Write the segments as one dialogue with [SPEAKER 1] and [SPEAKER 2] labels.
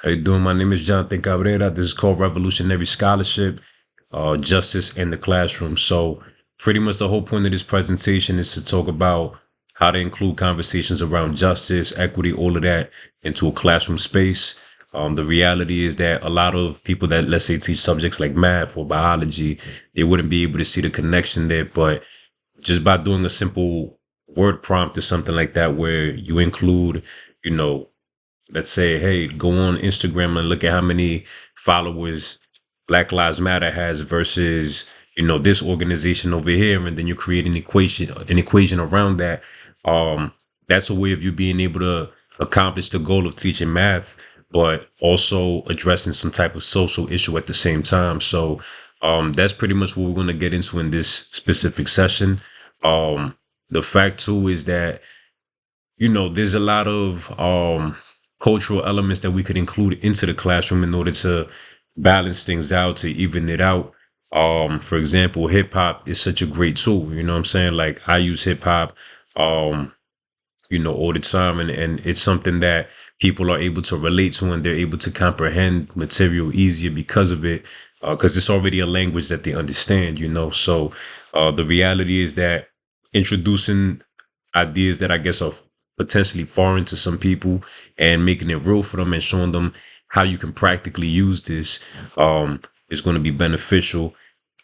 [SPEAKER 1] How you doing? My name is Jonathan Cabrera. This is called Revolutionary Scholarship, Justice in the Classroom. So pretty much the whole point of this presentation is to talk about how to include conversations around justice, equity, all of that into a classroom space. The reality is that a lot of people that, let's say, teach subjects like math or biology, they wouldn't be able to see the connection there. But just by doing a simple word prompt or something like that, where you include, you know, let's say, hey, go on Instagram and look at how many followers Black Lives Matter has versus, this organization over here, and then you create an equation around that. Um, that's a way of you being able to accomplish the goal of teaching math, but also addressing some type of social issue at the same time. So that's pretty much what we're going to get into in this specific session. The fact too is that there's a lot of cultural elements that we could include into the classroom in order to balance things out, to even it out. For example, hip hop is such a great tool. You know what I'm saying? Like I use hip hop, um, all the time, and it's something that people are able to relate to and they're able to comprehend material easier because of it, because it's already a language that they understand. So the reality is that introducing ideas that I guess are potentially foreign to some people and making it real for them and showing them how you can practically use this is going to be beneficial.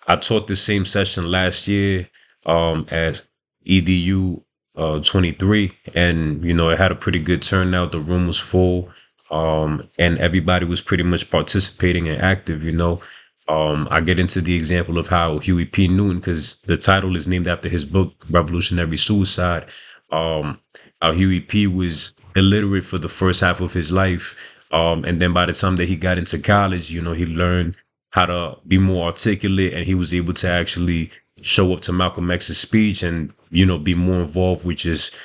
[SPEAKER 1] I taught the same session last year at EDU 23, and it had a pretty good turnout. The room was full, and everybody was pretty much participating and active. I get into the example of how Huey P. Newton, because the title is named after his book, Revolutionary Suicide. How Huey P. was illiterate for the first half of his life. And then by the time that he got into college, he learned how to be more articulate, and he was able to actually show up to Malcolm X's speech and, be more involved with just,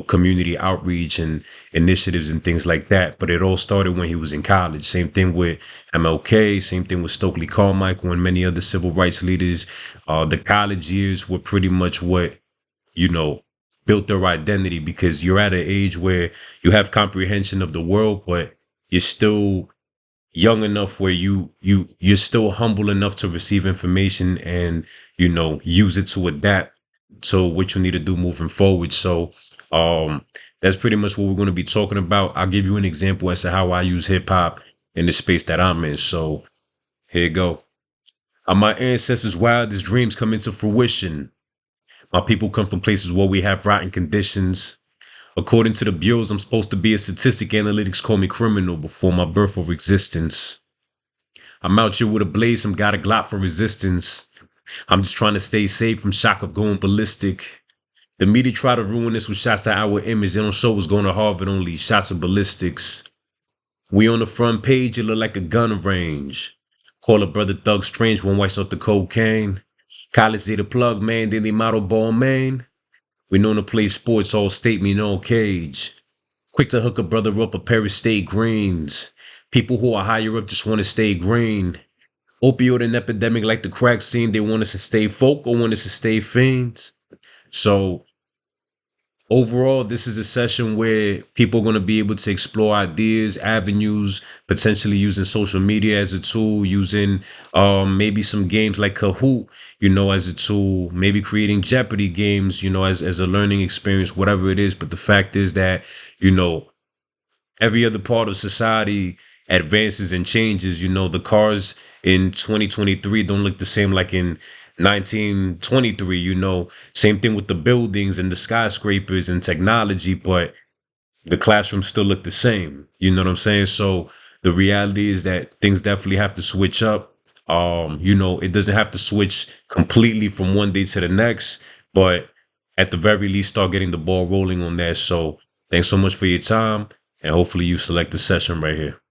[SPEAKER 1] community outreach and initiatives and things like that. But it all started when he was in college. Same thing with MLK, same thing with Stokely Carmichael and many other civil rights leaders. The college years were pretty much what, you know, built their identity, because you're at an age where you have comprehension of the world, but you're still young enough where you're still humble enough to receive information and use it to adapt to what you need to do moving forward. So that's pretty much what we're going to be talking about. I'll give you an example as to how I use hip hop in the space that I'm in. So here you go. My ancestors' wildest dreams come into fruition. My people come from places where we have rotten conditions. According to the bureaus, I'm supposed to be a statistic. Analytics call me criminal before my birth or existence. I'm out here with a blaze, some got a glot for resistance. I'm just trying to stay safe from shock of going ballistic. The media try to ruin this with shots at our image. They don't show what's going to Harvard, only shots of ballistics. We on the front page, it look like a gun range. Call a brother Thug Strange when whites off the cocaine. College they the plug, man, then they model ball, man. We known to play sports, all state, me no cage. Quick to hook a brother up a pair of state greens. People who are higher up just want to stay green. Opioid and epidemic like the crack scene. They want us to stay folk or want us to stay fiends. So overall, this is a session where people are going to be able to explore ideas, avenues, potentially using social media as a tool, using maybe some games like Kahoot, as a tool, maybe creating Jeopardy games, as a learning experience, whatever it is. But the fact is that, every other part of society advances and changes. The cars in 2023 don't look the same like in 1923. Same thing with the buildings and the skyscrapers and technology, but the classrooms still look the same. You know what I'm saying? So the reality is that things definitely have to switch up. It doesn't have to switch completely from one day to the next, but at the very least start getting the ball rolling on that. So thanks so much for your time, and hopefully you select the session right here.